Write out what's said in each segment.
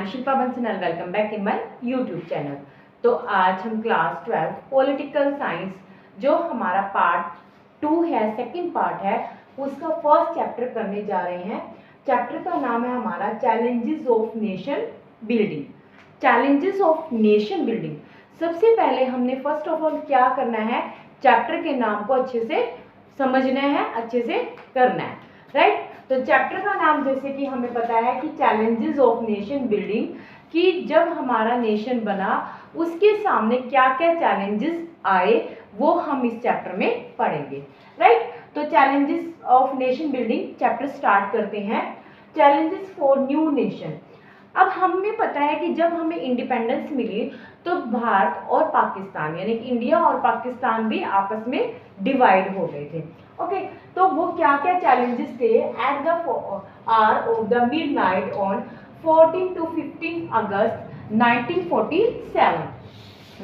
M Shilpa Bansal, welcome back in my YouTube channel. तो आज हम क्लास 12 पॉलिटिकल साइंस जो हमारा पार्ट 2 है, सेकंड पार्ट है, उसका फर्स्ट चैप्टर करने जा रहे हैं। चैप्टर का नाम है हमारा challenges of nation building. Challenges of nation building. सबसे पहले हमने फर्स्ट ऑफ ऑल क्या करना है, चैप्टर के नाम को अच्छे से समझना है, अच्छे से करना है, राइट। तो चैप्टर का नाम जैसे कि हमें पता है कि चैलेंजेस ऑफ नेशन बिल्डिंग, कि जब हमारा नेशन बना उसके सामने क्या क्या चैलेंजेस आए वो हम इस चैप्टर में पढ़ेंगे, राइट। तो challenges of nation building chapter start करते हैं। Challenges for new nation. अब हमें पता है कि जब हमें इंडिपेंडेंस मिली तो भारत और पाकिस्तान यानी कि इंडिया और पाकिस्तान भी आपस में डिवाइड हो गए थे। ओके, तो वो क्या क्या चैलेंजेस थे at the hour of the midnight on 14 to 15 अगस्त 1947।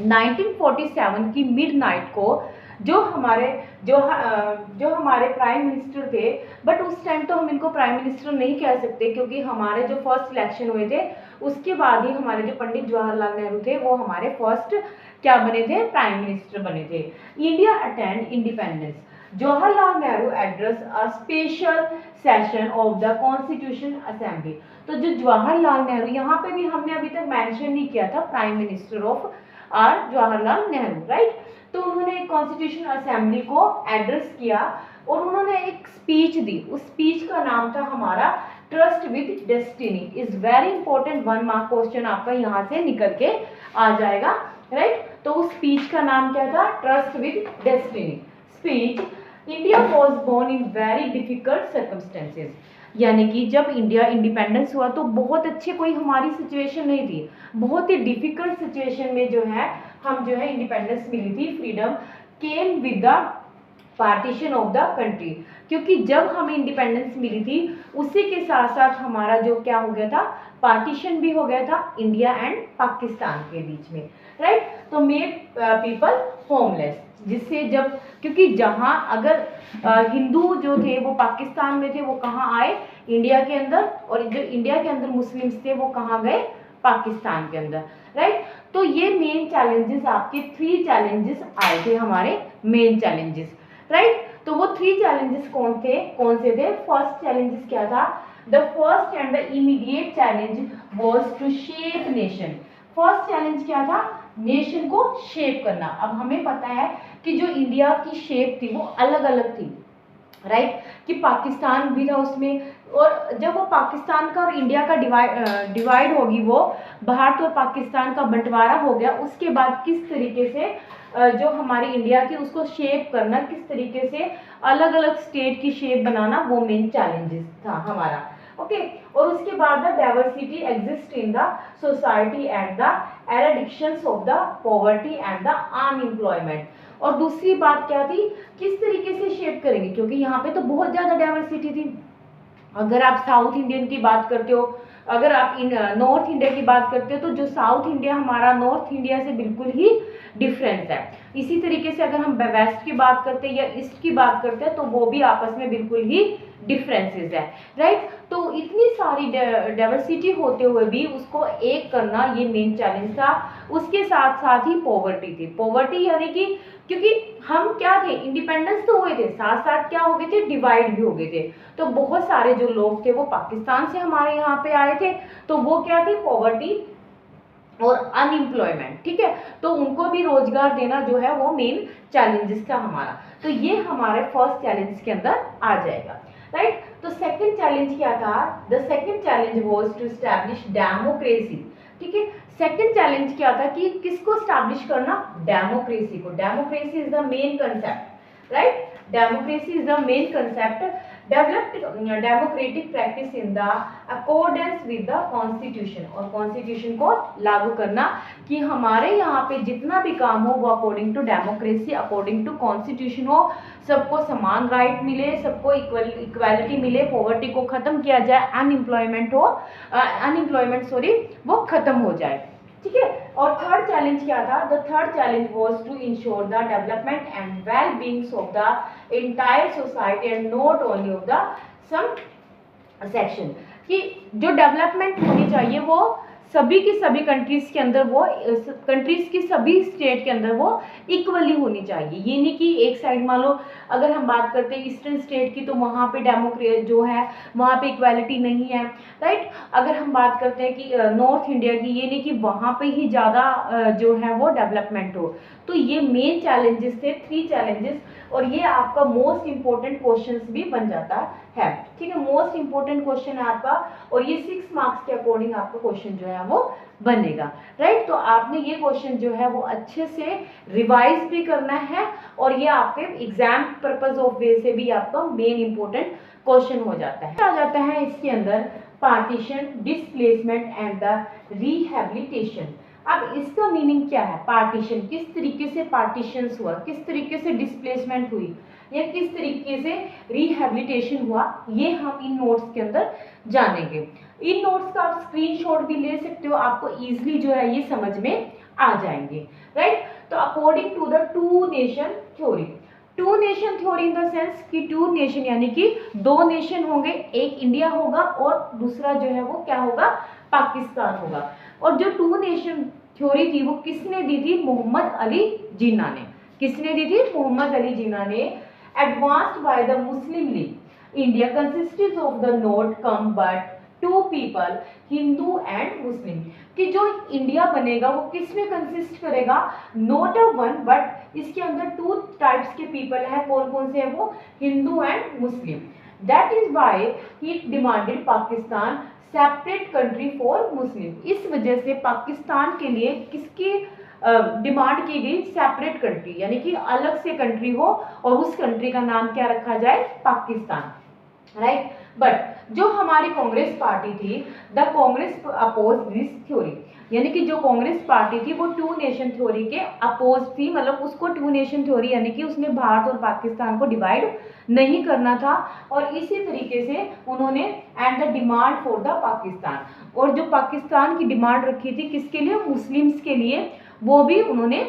1947 की मिडनाइट को जो हमारे प्राइम मिनिस्टर थे, बट उस टाइम तो हम इनको प्राइम मिनिस्टर नहीं कह सकते क्योंकि हमारे जो फर्स्ट इलेक्शन हुए थे उसके बाद ही हमारे जो पंडित जवाहरलाल नेहरू थे वो हमारे फर्स्ट क्या बने थे, प्राइम मिनिस्टर बने थे। India attend independence. Jawaharlal Nehru address a special session of the constitution assembly. तो जो जवाहरलाल नेहरू, यहाँ पे भी हमने अभी तक मेंशन नहीं किया था prime minister of our Jawaharlal Nehru, right. तो उन्होंने एक कॉन्स्टिट्यूशन असेंबली को एड्रेस किया और उन्होंने एक स्पीच दी। उस स्पीच का नाम था हमारा trust with destiny. Is very important, 1 mark question आपका यहाँ से निकल के आ जाएगा, राइट। तो उस स्पीच का नाम क्या था, tryst with destiny speech. India was born in very difficult circumstances, यानी कि जब इंडिया इंडिपेंडेंस हुआ तो बहुत अच्छे कोई हमारी सिचुएशन नहीं थी, बहुत ही डिफिकल्ट सिचुएशन में जो है हम जो है इंडिपेंडेंस मिली थी। Freedom came with the partition of the country, क्योंकि जब हमें इंडिपेंडेंस मिली थी उसी के साथ साथ हमारा जो क्या हो गया था, पार्टीशन भी हो गया था इंडिया एंड पाकिस्तान के बीच में, राइट। तो मेड पीपल होमलेस, जिससे जब क्योंकि जहां अगर हिंदू जो थे वो पाकिस्तान में थे वो कहाँ आए, इंडिया के अंदर, और जो इंडिया के अंदर मुस्लिम्स थे वो कहाँ गए, पाकिस्तान के अंदर, राइट। तो ये मेन चैलेंजेस आपके 3 चैलेंजेस आए थे हमारे मेन चैलेंजेस, राइट। तो वो 3 चैलेंजेस कौन से थे। फर्स्ट चैलेंजेस क्या था, the first and the immediate challenge was to shape nation. First challenge क्या था, नेशन को शेप करना। अब हमें पता है कि जो इंडिया की शेप थी वो अलग अलग थी, राइट, कि पाकिस्तान भी था उसमें, और जब वो पाकिस्तान का और इंडिया का डिवाइड होगी, वो भारत और पाकिस्तान का बंटवारा हो गया, उसके बाद किस तरीके से जो हमारी इंडिया की उसको शेप करना, किस तरीके से अलग अलग स्टेट की शेप बनाना, वो मेन चैलेंजेस था हमारा। ओके, और उसके बाद the diversity exist in the society and the eradications of the poverty and the unemployment. और दूसरी बात क्या थी, किस तरीके से शेप करेंगे, क्योंकि यहाँ पे तो बहुत ज्यादा डाइवर्सिटी थी। अगर आप साउथ इंडियन की बात करते हो, अगर आप नॉर्थ इंडिया की बात करते हो, तो जो साउथ इंडिया हमारा नॉर्थ इंडिया से बिल्कुल ही डिफरेंस है। इसी तरीके से अगर हम वेस्ट की बात करते हैं या ईस्ट की बात करते हैं तो वो भी आपस में बिल्कुल ही डिफरेंसेस है, राइट। तो इतनी सारी डाइवर्सिटी होते हुए भी उसको एक करना ये मेन चैलेंज था। उसके साथ साथ ही पॉवर्टी थी। पॉवर्टी यानी कि क्योंकि हम क्या थे, इंडिपेंडेंस तो हुए थे, साथ साथ क्या हो गए थे, डिवाइड भी हो गए थे। तो बहुत सारे जो लोग थे वो पाकिस्तान से हमारे यहाँ पे आए थे, तो वो क्या थे, पॉवर्टी और अनएम्प्लॉयमेंट, ठीक है। तो उनको भी रोजगार देना जो है वो मेन चैलेंजेस था हमारा। तो ये हमारे फर्स्ट चैलेंज के अंदर आ जाएगा, राइट। तो सेकंड चैलेंज क्या था, the second challenge was to establish democracy, ठीक है। सेकंड चैलेंज क्या था कि किसको एस्टैब्लिश करना, डेमोक्रेसी को। Democracy is the main concept, right. Democracy is the main concept. Developed democratic practice in the accordance with the constitution, और constitution को लागू करना कि हमारे यहाँ पे जितना भी काम हो वो according to democracy, according to constitution हो, सबको समान राइट मिले, सबको इक्वालिटी मिले, पॉवर्टी को खत्म किया जाए, अनएम्प्लॉयमेंट वो खत्म हो जाए, ठीक है। और थर्ड चैलेंज क्या था, the third challenge was to ensure the development and well beings of the entire society and not only of the some section, कि जो डेवलपमेंट होनी चाहिए वो सभी की सभी कंट्रीज के अंदर वो कंट्रीज की सभी स्टेट के अंदर वो इक्वली होनी चाहिए। ये नहीं कि एक साइड मान लो अगर हम बात करते हैं ईस्टर्न स्टेट की तो वहाँ पे डेमोक्रेसी जो है वहाँ पे इक्वालिटी नहीं है, राइट। अगर हम बात करते हैं कि नॉर्थ इंडिया की, ये नहीं कि वहाँ पे ही ज़्यादा जो है वो डेवलपमेंट हो। तो ये मेन चैलेंजेस थे, 3 चैलेंजेस, और ये आपका मोस्ट इंपॉर्टेंट क्वेश्चंस भी बन जाता है, ठीक है। मोस्ट इंपॉर्टेंट क्वेश्चन है आपका, और ये 6 मार्क्स के अकॉर्डिंग आपका क्वेश्चन जो है वो बनेगा, राइट। तो आपने ये क्वेश्चन जो है वो अच्छे से रिवाइज भी करना है, और ये आपके एग्जाम पर्पज ऑफ वे से भी आपका मेन इंपॉर्टेंट क्वेश्चन हो जाता है। आ जाता है इसके अंदर partition, displacement and the rehabilitation. अब इसका मीनिंग क्या है? पार्टीशन, किस तरीके से पार्टीशंस हुआ, किस तरीके से डिस्प्लेसमेंट हुई, या किस तरीके से रिहेबिलिटेशन हुआ, ये हम इन नोट्स के अंदर जानेंगे। इन नोट्स का आप स्क्रीनशॉट भी ले सकते हो, आपको इजीली जो है ये समझ में आ जाएंगे, राइट। तो according to the two nation theory, two nation theory in the sense कि टू नेशन यानी कि 2 नेशन होंगे, एक इंडिया होगा और दूसरा जो है वो क्या होगा, पाकिस्तान होगा। और जो टू नेशन थ्योरी थी वो किसने दी थी? मोहम्मद अली जिन्ना ने। किसने दी थी? मोहम्मद अली जिन्ना ने। Advanced by the Muslim league India consisted of the not come but 2 people, Hindu and मुस्लिम। कि जो इंडिया बनेगा वो किसमें कंसिस्ट करेगा? नॉट अ वन बट इसके अंदर 2 टाइप्स के पीपल हैं। कौन कौन से हैं वो? Hindu and Muslim. That is why he demanded Pakistan separate country for Muslim. इस वजह से पाकिस्तान के लिए किसकी डिमांड की गई? सेपरेट कंट्री, यानी कि अलग से कंट्री हो और उस कंट्री का नाम क्या रखा जाए? पाकिस्तान, राइट। बट जो हमारी कांग्रेस पार्टी थी, the Congress oppose this theory, यानी कि जो कांग्रेस पार्टी थी वो टू नेशन थ्योरी के अपोज थी, मतलब उसको टू नेशन थ्योरी यानी कि उसने भारत और पाकिस्तान को डिवाइड नहीं करना था। और इसी तरीके से उन्होंने and the demand for the Pakistan, और जो पाकिस्तान की डिमांड रखी थी किसके लिए? मुस्लिम्स के लिए, वो भी उन्होंने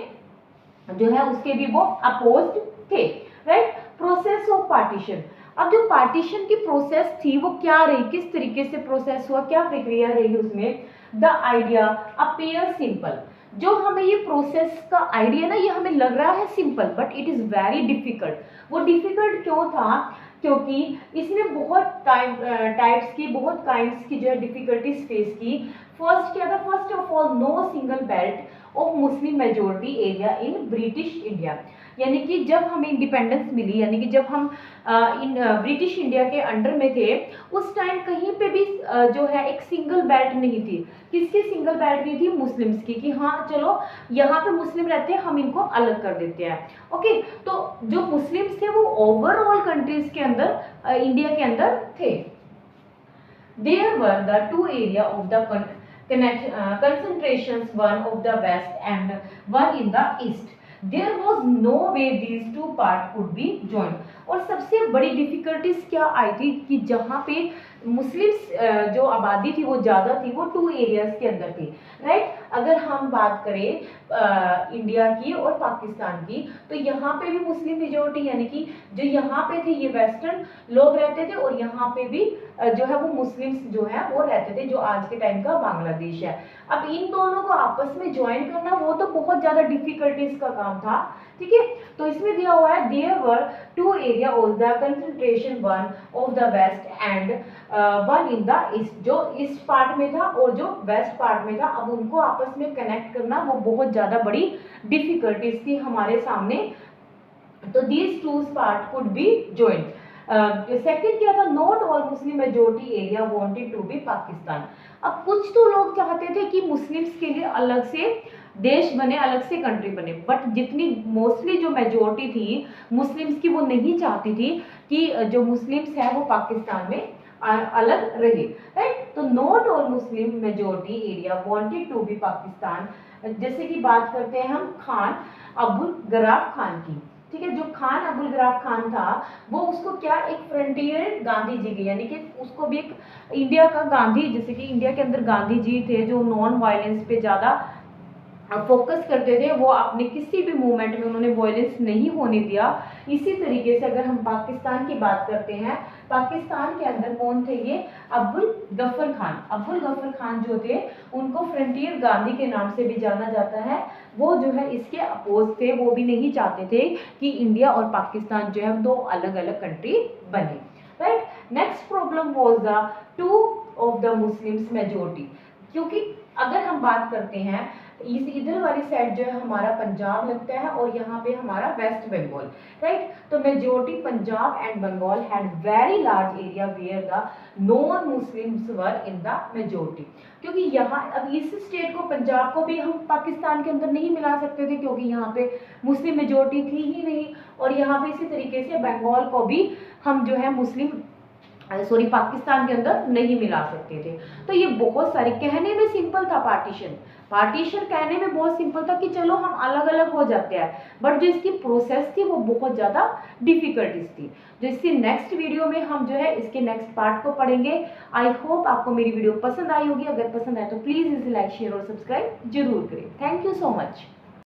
जो है उसके भी वो अपोज्ड थे, राइट। प्रोसेस ऑफ पार्टीशन, अब जो पार्टीशन की प्रोसेस थी वो क्या रही, किस तरीके से प्रोसेस हुआ, क्या प्रक्रिया रही उसमें? The idea appear simple. जो हमें ये प्रोसेस का आइडिया ना, ये हमें लग रहा है simple but it is very difficult. वो डिफिकल्ट क्यों था? क्योंकि इसने बहुत टाइप्स की, बहुत काइंड्स की जो है डिफिकल्टीज फेस की। फर्स्ट क्या था? First of all know single belt of Muslim majority area in British India, यानी कि जब हमें इंडिपेंडेंस मिली, यानी कि जब हम इन ब्रिटिश इंडिया के अंडर में थे, उस टाइम कहीं पे भी जो है एक सिंगल बेल्ट नहीं थी। किसकी सिंगल बेल्ट नहीं थी? मुस्लिम्स की, कि हाँ चलो यहाँ पे मुस्लिम रहते हैं, हम इनको अलग कर देते हैं, ओके। तो जो मुस्लिम्स थे वो ओवरऑल कंट्रीज के अंदर इंडिया के अंदर थे। There were the 2 area of the concentrations, one of the west and one in the east. There was no way these 2 parts could be joined. और सबसे बड़ी डिफिकल्टीज क्या आई थी कि जहाँ पे मुस्लिम्स जो आबादी थी वो ज़्यादा थी, वो 2 एरियाज के अंदर थी, राइट। अगर हम बात करें इंडिया की और पाकिस्तान की, तो यहाँ पे भी मुस्लिम मेजोरिटी, यानी कि जो यहाँ पे थे ये वेस्टर्न लोग रहते थे, और यहाँ पे भी जो है वो मुस्लिम्स जो है वो रहते थे, जो आज के टाइम का बांग्लादेश है। अब इन दोनों को आपस में ज्वाइन करना वो तो बहुत ज़्यादा डिफिकल्टीज का काम था, ठीक है। तो इसमें दिया हुआ है there were 2 area of the concentration, one of the west and one in the east. जो ईस्ट पार्ट में था और जो वेस्ट पार्ट में था, अब उनको आपस में कनेक्ट करना वो बहुत ज़्यादा बड़ी डिफिकल्टीज थी हमारे सामने। तो these 2 part could be joint. Second क्या था? Not all Muslim majority area wanted to be Pakistan. अब कुछ तो लोग चाहते थे कि मुस्लिम्स के लिए अलग से देश बने, अलग से कंट्री बने, बट जितनी मोस्टली जो मेजोरिटी थी मुस्लिम्स की, वो नहीं चाहती थी कि जो मुस्लिम्स है वो पाकिस्तान में अलग रहे, राइट। तो not all Muslim majority area wanted to be Pakistan. जैसे कि बात करते हैं हम खान अब्दुल गराफ खान की, ठीक है। जो खान अब्दुल गराफ खान था वो उसको क्या एक फ्रंटियर गांधी जी के, यानी कि उसको भी एक इंडिया का गांधी, जैसे कि इंडिया के अंदर गांधी जी थे जो नॉन वायलेंस पे ज़्यादा फोकस करते थे, वो अपने किसी भी मूवमेंट में उन्होंने वॉयलेंस नहीं होने दिया। इसी तरीके से अगर हम पाकिस्तान की बात करते हैं, पाकिस्तान के अंदर कौन थे ये, अब्दुल गफ्फर खान। अब्दुल गफ्फर खान जो थे उनको फ्रंटियर गांधी के नाम से भी जाना जाता है। वो जो है इसके अपोज थे, वो भी नहीं चाहते थे कि इंडिया और पाकिस्तान जो है दो अलग अलग कंट्री बने, right. Next problem was the two of the Muslims majority, क्योंकि अगर हम बात करते हैं इस इधर वाली साइड जो है हमारा पंजाब लगता है और यहाँ पे हमारा वेस्ट बंगाल, राइट। तो majority Punjab and Bengal had very large area where the non Muslims were in the majority, क्योंकि यहाँ अब इस स्टेट को पंजाब को भी हम पाकिस्तान के अंदर नहीं मिला सकते थे क्योंकि यहाँ पे मुस्लिम मेजोरिटी थी ही नहीं, और यहाँ पे इसी तरीके से बंगाल को भी हम जो है मुस्लिम पाकिस्तान के अंदर नहीं मिला सकते थे। तो ये बहुत सारे, कहने में सिंपल था पार्टीशन, पार्टीशन कहने में बहुत सिंपल था कि चलो हम अलग अलग हो जाते हैं, बट जो इसकी प्रोसेस थी वो बहुत ज़्यादा डिफिकल्टीज थी। जो इसकी नेक्स्ट वीडियो में हम जो है इसके नेक्स्ट पार्ट को पढ़ेंगे। आई होप आपको मेरी वीडियो पसंद आई होगी। अगर पसंद आए तो प्लीज़ इसे लाइक शेयर और सब्सक्राइब जरूर करें। Thank you so much.